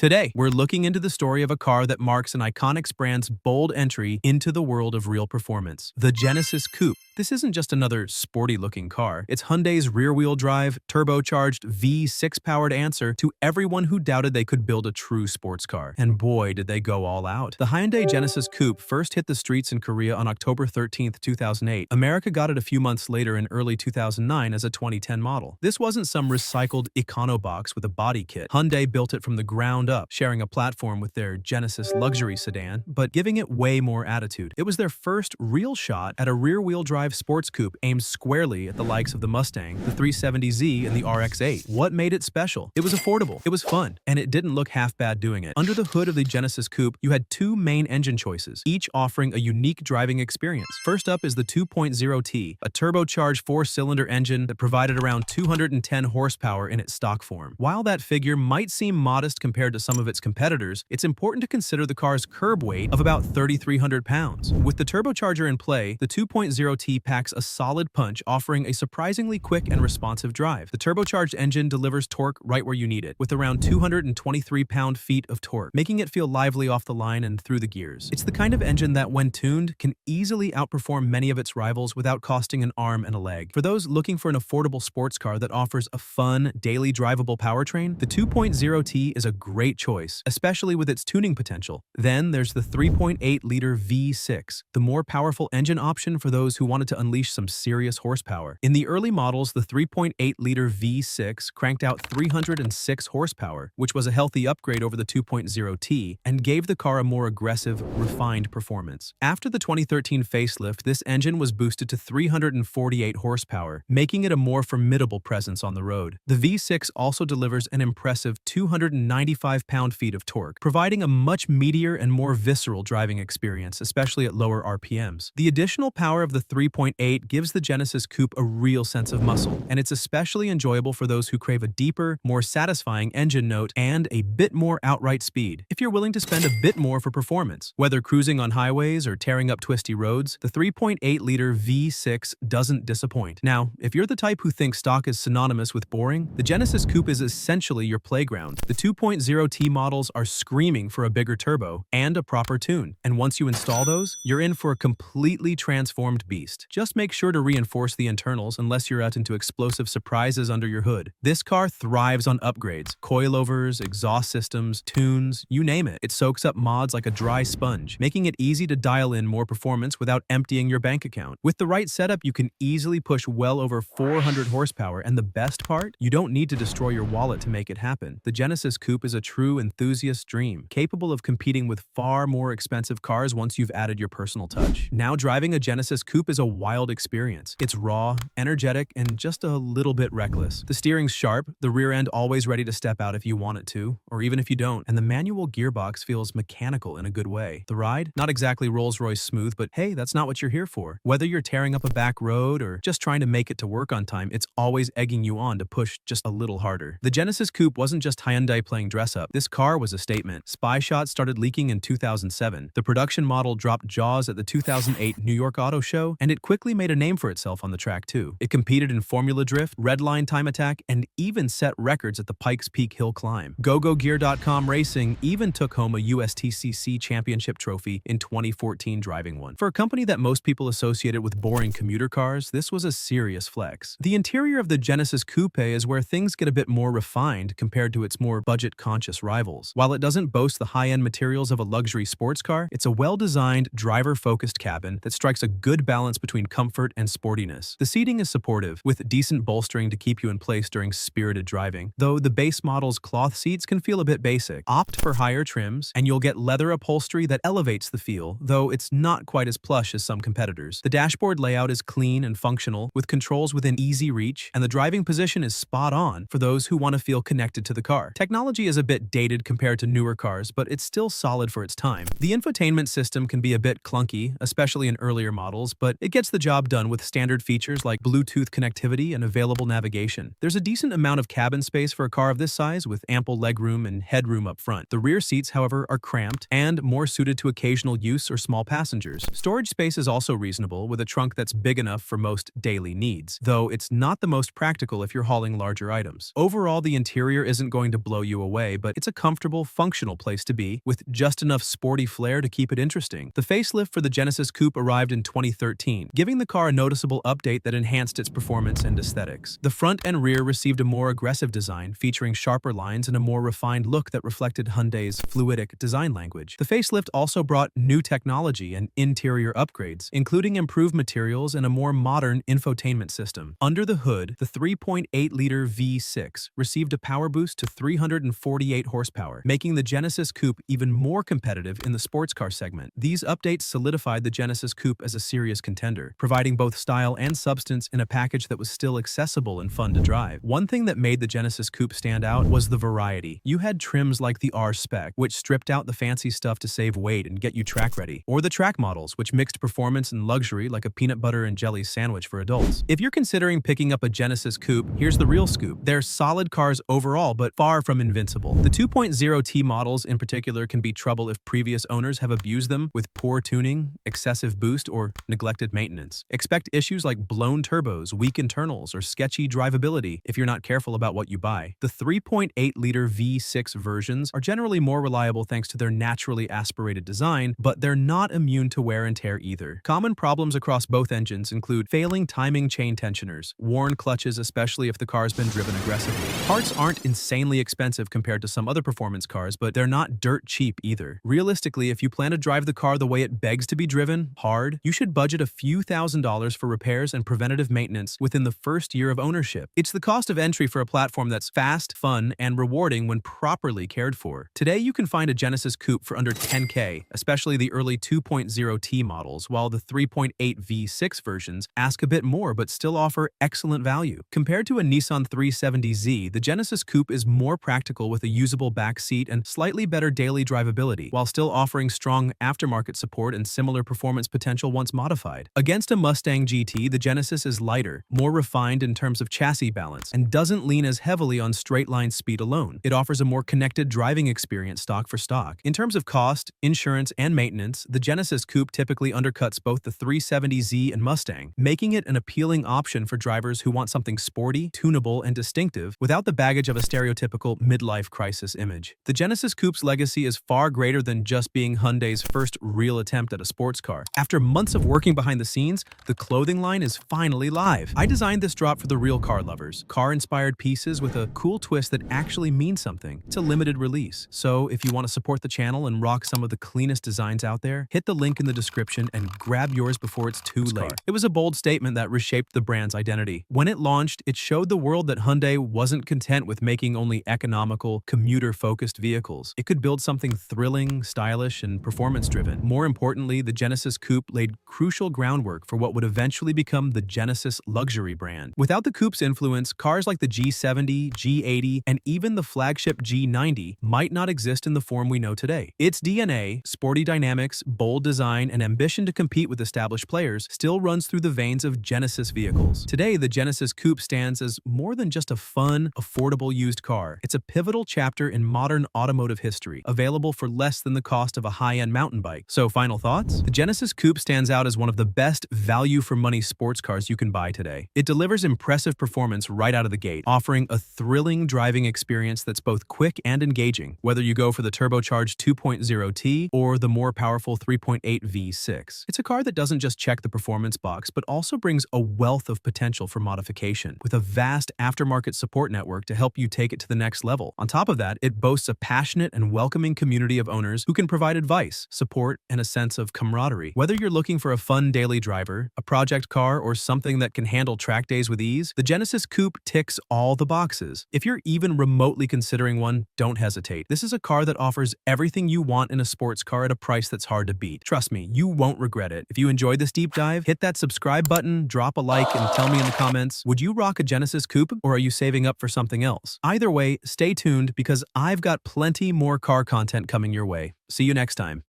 Today, we're looking into the story of a car that marks an iconic brand's bold entry into the world of real performance, the Genesis Coupe. This isn't just another sporty-looking car. It's Hyundai's rear-wheel drive, turbocharged V6-powered answer to everyone who doubted they could build a true sports car. And boy, did they go all out. The Hyundai Genesis Coupe first hit the streets in Korea on October 13, 2008. America got it a few months later in early 2009 as a 2010 model. This wasn't some recycled Econobox with a body kit. Hyundai built it from the ground up, sharing a platform with their Genesis luxury sedan, but giving it way more attitude. It was their first real shot at a rear-wheel drive sports coupe aimed squarely at the likes of the Mustang, the 370Z, and the RX-8. What made it special? It was affordable, it was fun, and it didn't look half bad doing it. Under the hood of the Genesis Coupe, you had two main engine choices, each offering a unique driving experience. First up is the 2.0T, a turbocharged four-cylinder engine that provided around 210 horsepower in its stock form. While that figure might seem modest compared to some of its competitors, it's important to consider the car's curb weight of about 3,300 pounds. With the turbocharger in play, the 2.0T packs a solid punch, offering a surprisingly quick and responsive drive. The turbocharged engine delivers torque right where you need it, with around 223 pound-feet of torque, making it feel lively off the line and through the gears. It's the kind of engine that, when tuned, can easily outperform many of its rivals without costing an arm and a leg. For those looking for an affordable sports car that offers a fun, daily drivable powertrain, the 2.0T is a great choice, especially with its tuning potential. Then there's the 3.8-liter V6, the more powerful engine option for those who wanted to unleash some serious horsepower. In the early models, the 3.8-liter V6 cranked out 306 horsepower, which was a healthy upgrade over the 2.0T and gave the car a more aggressive, refined performance. After the 2013 facelift, this engine was boosted to 348 horsepower, making it a more formidable presence on the road. The V6 also delivers an impressive 295 pound-feet of torque, providing a much meatier and more visceral driving experience, especially at lower RPMs. The additional power of the 3.8 gives the Genesis Coupe a real sense of muscle, and it's especially enjoyable for those who crave a deeper, more satisfying engine note and a bit more outright speed. If you're willing to spend a bit more for performance, whether cruising on highways or tearing up twisty roads, the 3.8-liter V6 doesn't disappoint. Now, if you're the type who thinks stock is synonymous with boring, the Genesis Coupe is essentially your playground. The 2.0T models are screaming for a bigger turbo and a proper tune, and once you install those, you're in for a completely transformed beast. Just make sure to reinforce the internals unless you're out into explosive surprises under your hood. This car thrives on upgrades, coilovers, exhaust systems, tunes, you name it. It soaks up mods like a dry sponge, making it easy to dial in more performance without emptying your bank account. With the right setup, you can easily push well over 400 horsepower, and the best part? You don't need to destroy your wallet to make it happen. The Genesis Coupe is a true enthusiast dream, capable of competing with far more expensive cars once you've added your personal touch. Now, driving a Genesis Coupe is a wild experience. It's raw, energetic, and just a little bit reckless. The steering's sharp, the rear end always ready to step out if you want it to, or even if you don't, and the manual gearbox feels mechanical in a good way. The ride? Not exactly Rolls-Royce smooth, but hey, that's not what you're here for. Whether you're tearing up a back road or just trying to make it to work on time, it's always egging you on to push just a little harder. The Genesis Coupe wasn't just Hyundai playing dress-up. This car was a statement. Spy shots started leaking in 2007. The production model dropped jaws at the 2008 New York Auto Show, and it quickly made a name for itself on the track too. It competed in Formula Drift, Redline Time Attack, and even set records at the Pikes Peak Hill Climb. GoGoGear.com Racing even took home a USTCC championship trophy in 2014 driving one. For a company that most people associated with boring commuter cars, this was a serious flex. The interior of the Genesis Coupe is where things get a bit more refined compared to its more budget-conscious rivals. While it doesn't boast the high-end materials of a luxury sports car, it's a well-designed, driver-focused cabin that strikes a good balance between comfort and sportiness. The seating is supportive, with decent bolstering to keep you in place during spirited driving, though the base model's cloth seats can feel a bit basic. Opt for higher trims, and you'll get leather upholstery that elevates the feel, though it's not quite as plush as some competitors. The dashboard layout is clean and functional, with controls within easy reach, and the driving position is spot on for those who want to feel connected to the car. Technology is a bit dated compared to newer cars, but it's still solid for its time. The infotainment system can be a bit clunky, especially in earlier models, but it gets the job done with standard features like Bluetooth connectivity and available navigation. There's a decent amount of cabin space for a car of this size, with ample legroom and headroom up front. The rear seats, however, are cramped and more suited to occasional use or small passengers. Storage space is also reasonable, with a trunk that's big enough for most daily needs, though it's not the most practical if you're hauling larger items. Overall, the interior isn't going to blow you away, but but it's a comfortable, functional place to be, with just enough sporty flair to keep it interesting. The facelift for the Genesis Coupe arrived in 2013, giving the car a noticeable update that enhanced its performance and aesthetics. The front and rear received a more aggressive design, featuring sharper lines and a more refined look that reflected Hyundai's fluidic design language. The facelift also brought new technology and interior upgrades, including improved materials and a more modern infotainment system. Under the hood, the 3.8-liter V6 received a power boost to 348 horsepower, making the Genesis Coupe even more competitive in the sports car segment. These updates solidified the Genesis Coupe as a serious contender, providing both style and substance in a package that was still accessible and fun to drive. One thing that made the Genesis Coupe stand out was the variety. You had trims like the R-Spec, which stripped out the fancy stuff to save weight and get you track ready, or the track models, which mixed performance and luxury like a peanut butter and jelly sandwich for adults. If you're considering picking up a Genesis Coupe, here's the real scoop. They're solid cars overall, but far from invincible. The 2.0T models in particular can be trouble if previous owners have abused them with poor tuning, excessive boost, or neglected maintenance. Expect issues like blown turbos, weak internals, or sketchy drivability if you're not careful about what you buy. The 3.8-liter V6 versions are generally more reliable thanks to their naturally aspirated design, but they're not immune to wear and tear either. Common problems across both engines include failing timing chain tensioners, worn clutches, especially if the car's been driven aggressively. Parts aren't insanely expensive compared to some other performance cars, but they're not dirt cheap either. Realistically, if you plan to drive the car the way it begs to be driven, hard, you should budget a few $1,000s for repairs and preventative maintenance within the first year of ownership. It's the cost of entry for a platform that's fast, fun, and rewarding when properly cared for. Today, you can find a Genesis Coupe for under $10K, especially the early 2.0T models, while the 3.8 V6 versions ask a bit more but still offer excellent value. Compared to a Nissan 370Z, the Genesis Coupe is more practical with a usable back seat and slightly better daily drivability, while still offering strong aftermarket support and similar performance potential once modified. Against a Mustang GT, the Genesis is lighter, more refined in terms of chassis balance, and doesn't lean as heavily on straight-line speed alone. It offers a more connected driving experience stock for stock. In terms of cost, insurance, and maintenance, the Genesis Coupe typically undercuts both the 370Z and Mustang, making it an appealing option for drivers who want something sporty, tunable, and distinctive without the baggage of a stereotypical midlife crisis image. The Genesis Coupe's legacy is far greater than just being Hyundai's first real attempt at a sports car. After months of working behind the scenes, the clothing line is finally live. I designed this drop for the real car lovers. Car-inspired pieces with a cool twist that actually means something. It's a limited release, so if you want to support the channel and rock some of the cleanest designs out there, hit the link in the description and grab yours before it's too late. It was a bold statement that reshaped the brand's identity. When it launched, it showed the world that Hyundai wasn't content with making only economical, commuter-focused vehicles. It could build something thrilling, stylish, and performance-driven. More importantly, the Genesis Coupe laid crucial groundwork for what would eventually become the Genesis luxury brand. Without the Coupe's influence, cars like the G70, G80, and even the flagship G90 might not exist in the form we know today. Its DNA, sporty dynamics, bold design, and ambition to compete with established players still runs through the veins of Genesis vehicles. Today, the Genesis Coupe stands as more than just a fun, affordable used car. It's a pivotal chapter in modern automotive history, available for less than the cost of a high-end mountain bike. So, final thoughts? The Genesis Coupe stands out as one of the best value-for-money sports cars you can buy today. It delivers impressive performance right out of the gate, offering a thrilling driving experience that's both quick and engaging, whether you go for the turbocharged 2.0T or the more powerful 3.8 V6. It's a car that doesn't just check the performance box, but also brings a wealth of potential for modification, with a vast aftermarket support network to help you take it to the next level. On top of that, it boasts a passionate and welcoming community of owners who can provide advice, support, and a sense of camaraderie. Whether you're looking for a fun daily driver, a project car, or something that can handle track days with ease, the Genesis Coupe ticks all the boxes. If you're even remotely considering one, don't hesitate. This is a car that offers everything you want in a sports car at a price that's hard to beat. Trust me, you won't regret it. If you enjoyed this deep dive, hit that subscribe button, drop a like, and tell me in the comments, would you rock a Genesis Coupe, or are you saving up for something else? Either way, stay tuned because I've got plenty more car content coming your way. See you next time.